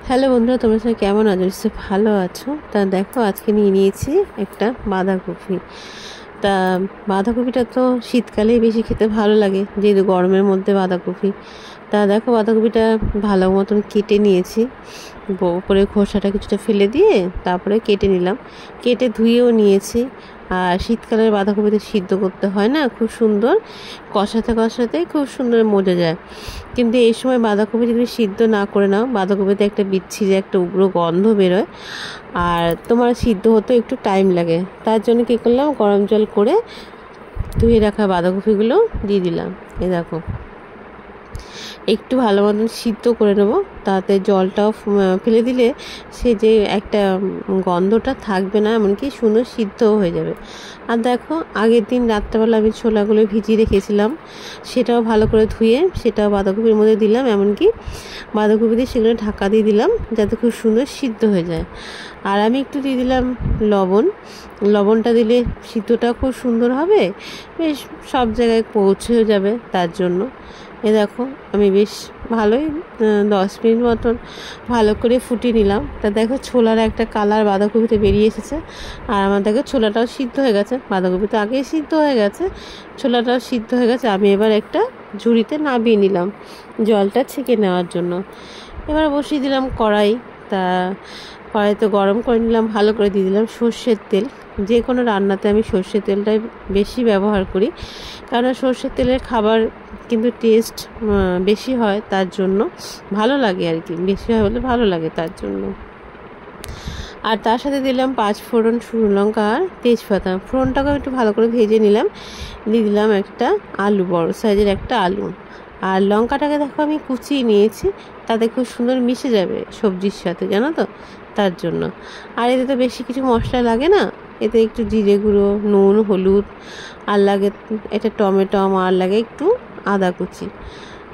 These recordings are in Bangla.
হ্যালো বন্ধুরা, তোমরা সবাই কেমন আছো? নিশ্চয়ই ভালো আছো। তা দেখো, আজকে নিয়ে নিয়েছি একটা বাঁধাকপি। তা বাঁধাকপিটা তো শীতকালেই বেশি খেতে ভালো লাগে, যেহেতু গরমের মধ্যে বাঁধাকপি। তা দেখো, বাঁধাকপিটা ভালো মতন কেটে নিয়েছি, উপরে খোসাটা কিছুটা ফেলে দিয়ে তারপরে কেটে নিলাম, কেটে ধুয়েও নিয়েছি। আর শীতকালের বাঁধাকপিতে সিদ্ধ করতে হয় না, খুব সুন্দর কষাতে কষাতে খুব সুন্দর মজে যায়। কিন্তু এই সময় বাঁধাকপি যদি সিদ্ধ না করে নাও, বাঁধাকপিতে একটা বিচ্ছিরি একটা উগ্র গন্ধ বেরোয়, আর তোমার সিদ্ধ হতে একটু টাইম লাগে। তার জন্য কী করলাম, গরম জল করে ধুয়ে রাখা বাঁধাকপিগুলো দিয়ে দিলাম। এই দেখো, একটু ভালো মতন সিদ্ধ করে নেবো, তাতে জলটাও ফেলে দিলে সে যে একটা গন্ধটা থাকবে না, এমনকি সুন্দর সিদ্ধও হয়ে যাবে। আর দেখো, আগের দিন রাত্রেবেলা আমি ছোলাগুলো ভিজিয়ে রেখেছিলাম, সেটাও ভালো করে ধুয়ে সেটাও বাঁধাকপির মধ্যে দিলাম, এমনকি বাঁধাকপি দিয়ে সেগুলো ঢাকা দিয়ে দিলাম যাতে খুব সুন্দর সিদ্ধ হয়ে যায়। আর আমি একটু দিয়ে দিলাম লবণটা দিলে সিদ্ধটা খুব সুন্দর হবে, বেশ সব জায়গায় পৌঁছেও যাবে। তার জন্য এ দেখো, আমি বেশ ভালোই 10 মিনিট মতন ভালো করে ফুটিয়ে নিলাম। তা দেখো, ছোলার একটা কালার বাঁধাকপিতে বেরিয়ে এসেছে। আর আমার দেখো, ছোলাটাও সিদ্ধ হয়ে গেছে, বাঁধাকপি তো আগেই সিদ্ধ হয়ে গেছে, ছোলাটাও সিদ্ধ হয়ে গেছে। আমি এবার একটা ঝুড়িতে নামিয়ে নিলাম জলটা ছেঁকে নেওয়ার জন্য। এবার বসিয়ে দিলাম কড়াই। তা কড়াইতে গরম করে নিলাম, ভালো করে দিয়ে দিলাম সর্ষের তেল। যে কোনো রান্নাতে আমি সর্ষের তেলটাই বেশি ব্যবহার করি, কারণ সর্ষের তেলের খাবার কিন্তু টেস্ট বেশি হয়, তার জন্য ভালো লাগে আর কি, বেশি হয় বলে ভালো লাগে তার জন্য। আর তার সাথে দিলাম 5 ফোড়ন, শুকনো লঙ্কা আর তেজপাতা। ফোড়নটাকেও একটু ভালো করে ভেজে নিলাম, দিয়ে দিলাম একটা আলু, বড় সাইজের একটা আলু। আর লঙ্কাটাকে দেখো আমি কুচিয়ে নিয়েছি, তাতে খুব সুন্দর মিশে যাবে সবজির সাথে, জানো তো, তার জন্য। আর এতে তো বেশি কিছু মশলা লাগে না, এতে একটু জিরে গুঁড়ো, নুন, হলুদ, আর লাগে এটা টমেটো, আর লাগে একটু আদা কুচি।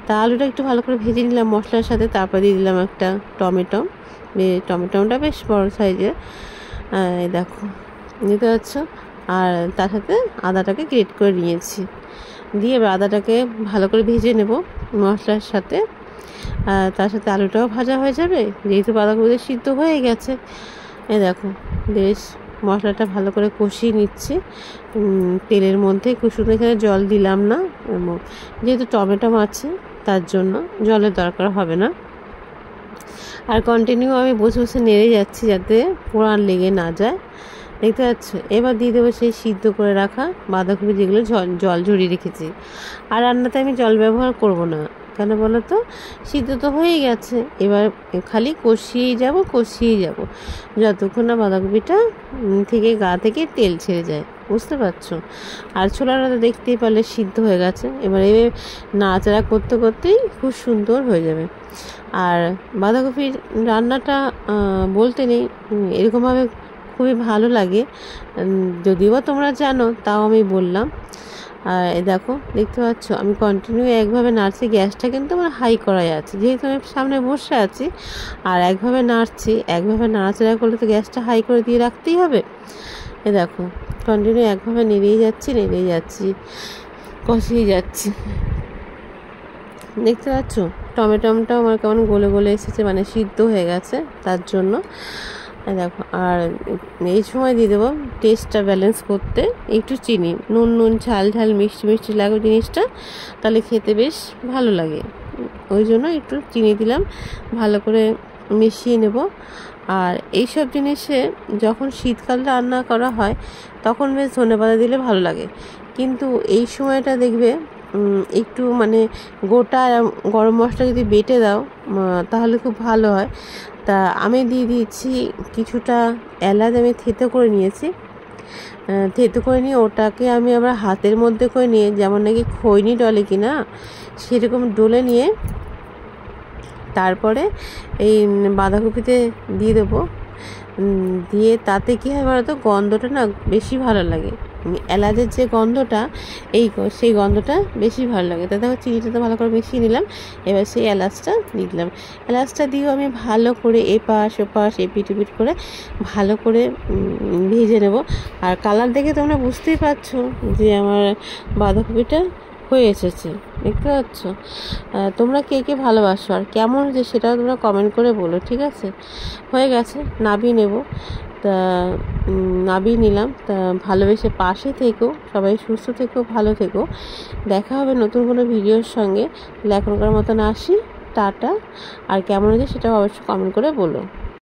তা আলুটা একটু ভালো করে ভেজে নিলাম মশলার সাথে, তারপর দিয়ে দিলাম একটা টমেটোটা বেশ বড় সাইজের, এই দেখো, নিতে পারছ। আর তার সাথে আদাটাকে গ্রেট করে নিয়েছি, দিয়ে এবার আদাটাকে ভালো করে ভেজে নেব মশলার সাথে। তার সাথে আলুটাও ভাজা হয়ে যাবে, যেহেতু বাঁধাকপি সিদ্ধ হয়ে গেছে। এই দেখো, বেশ মশলাটা ভালো করে কষিয়ে নিচ্ছি তেলের মধ্যে। খুব সুন্দর, এখানে জল দিলাম না, যেহেতু টমেটো আছে তার জন্য জলের দরকার হবে না। আর কন্টিনিউ আমি বসে বসে নেড়ে যাচ্ছি যাতে পোড়ান লেগে না যায়, দেখতে পাচ্ছ। এবার দিয়ে দেবো সেই সিদ্ধ করে রাখা বাঁধাকপি, যেগুলো জল ঝরিয়ে রেখেছি। আর রান্নাতে আমি জল ব্যবহার করব না, কেন বলো তো, সিদ্ধ তো হয়ে গেছে। এবার খালি কষিয়েই যাব যতক্ষণ না বাঁধাকপিটা থেকে গা থেকে তেল ছেড়ে যায়, বুঝতে পারছো। আর ছোলাটা তো দেখতেই পারলে সিদ্ধ হয়ে গেছে। এবারে নাড়াচাড়া করতে করতেই খুব সুন্দর হয়ে যাবে। আর বাঁধাকপির রান্নাটা বলতে নেই, এরকমভাবে খুবই ভালো লাগে, যদিও তোমরা জানো, তাও আমি বললাম। আর দেখো, দেখতে পাচ্ছ আমি কন্টিনিউ একভাবে নাড়ছি, গ্যাসটা কিন্তু আমার হাই করাই আছে, যেহেতু আমি সামনে বসে আছি। আর একভাবে নাড়ছি, একভাবে নাড়াচাড়া করলে তো গ্যাসটা হাই করে দিয়ে রাখতেই হবে। এ দেখো, কন্টিনিউ একভাবে নেড়েই যাচ্ছি, কষিয়ে যাচ্ছি, দেখতে পাচ্ছ। টমেটোটাও আমার কেমন গলে গলে এসেছে, মানে সিদ্ধ হয়ে গেছে তার জন্য। দেখো, আর এই সময় দিয়ে দেবো টেস্টটা ব্যালেন্স করতে একটু চিনি, নুন ঝাল মিষ্টি লাগবে জিনিসটা, তাহলে খেতে বেশ ভালো লাগে, ওই জন্য একটু চিনি দিলাম, ভালো করে মিশিয়ে নেব। আর এইসব জিনিসে যখন শীতকালে রান্না করা হয় তখন বেশ ধনেপাতা দিলে ভালো লাগে, কিন্তু এই সময়টা দেখবে একটু মানে গোটা গরম মশলা যদি বেটে দাও তাহলে খুব ভালো হয়। তা আমি দিয়ে দিয়েছি কিছুটা এলাচ, আমি থেতো করে নিয়েছি, থেতো করে নিয়ে ওটাকে আমি আবার হাতের মধ্যে করে নিয়ে, যেমন নাকি খৈনি ডলে কিনা সেরকম ডলে নিয়ে তারপরে এই বাঁধাকপিতে দিয়ে দেবো। দিয়ে তাতে কী হয় বলো তো, গন্ধটা না বেশি ভালো লাগে, এলাচের যে গন্ধটা, সেই গন্ধটা বেশি ভালো লাগে। তাতে দেখো, চিনিটা তো ভালো করে মিশিয়ে নিলাম। এবার সেই এলাচটা দিয়ে দিলাম, এলাচটা দিয়েও আমি ভালো করে এপাশ ওপাশ এপিট করে ভালো করে ভেজে নেব। আর কালার দেখে তোমরা বুঝতেই পারছো যে আমার বাঁধাকপিটা হয়ে এসেছে, দেখতে পাচ্ছ। তোমরা কে কে ভালোবাসো আর কেমন হয়েছে সেটাও তোমরা কমেন্ট করে বলো, ঠিক আছে। হয়ে গেছে, নাবি নেব। তা নাবি নিলাম। তা ভালোবেসে পাশে থেকো, সবাই সুস্থ থেকো, ভালো থেকো। দেখা হবে নতুন কোনো ভিডিওর সঙ্গে। এখনকার মতন আসি, টাটা। আর কেমন হয়েছে সেটাও অবশ্যই কমেন্ট করে বলো।